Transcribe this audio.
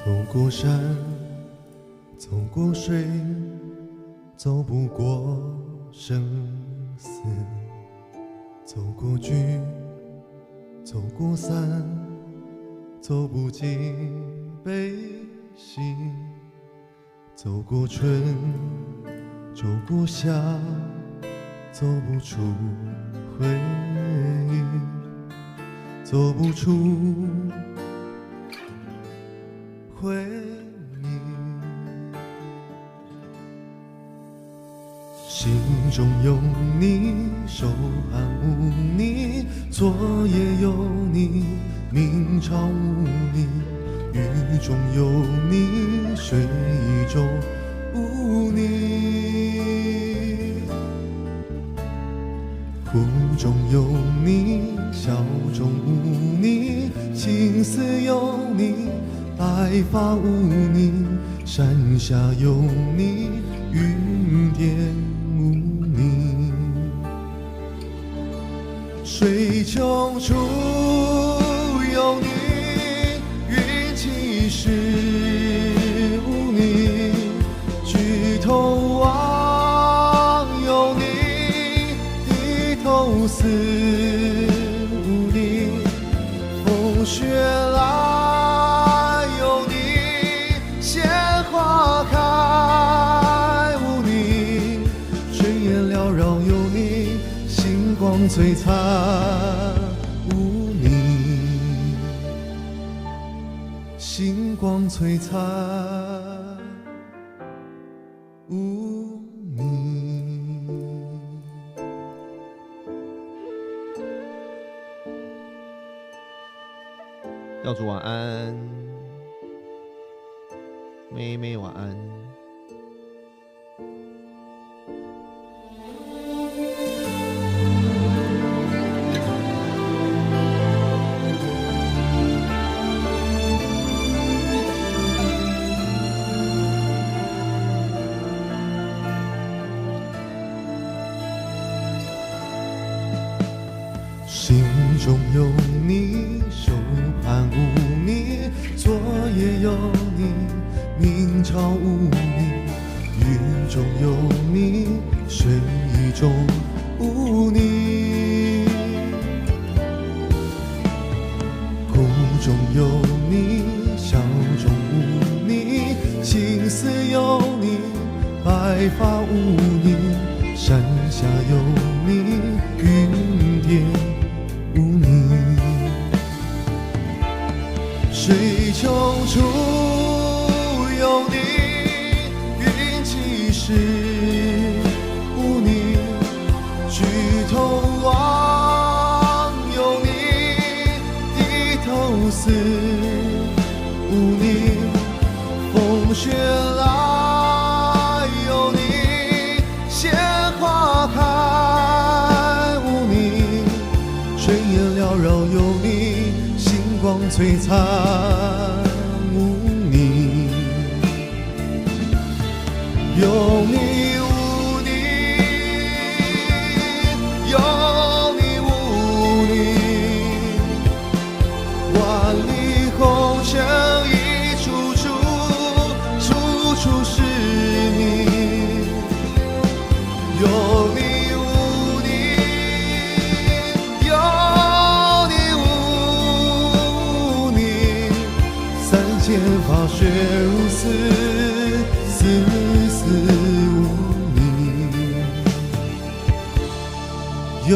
走过山，走过水，走不过生死；走过聚，走过散，走不尽悲喜；走过春，走过夏，走不出回忆，走不出回忆。心中有你，手汗无你，昨夜有你，明朝无你，雨中有你，水中无你，苦中有你，笑中无你，青丝有你，白发无你，山下有你，云巅无你，水穷处有你，云起时无你，举头望有你，低头思无你，风雪来有你，鲜花开无你，炊烟缭绕有你，星光璀璨无你，星光璀璨无你。教主晚安，妹妹晚安。心中有你，手汗无你，昨夜有你，明朝无你，雨中有你，水中无你，苦中有你，笑中无你，青丝有你，白发无你，山下有你，云巅无你，水穷处有你，云起时无你，举头望有你，低头思无你，风雪来有你，鲜花开无你，炊烟缭绕有你，星光璀璨无你，有你无你，有你无你，万里红尘一处处，处处是你，有你剑法雪如丝，丝丝无你，有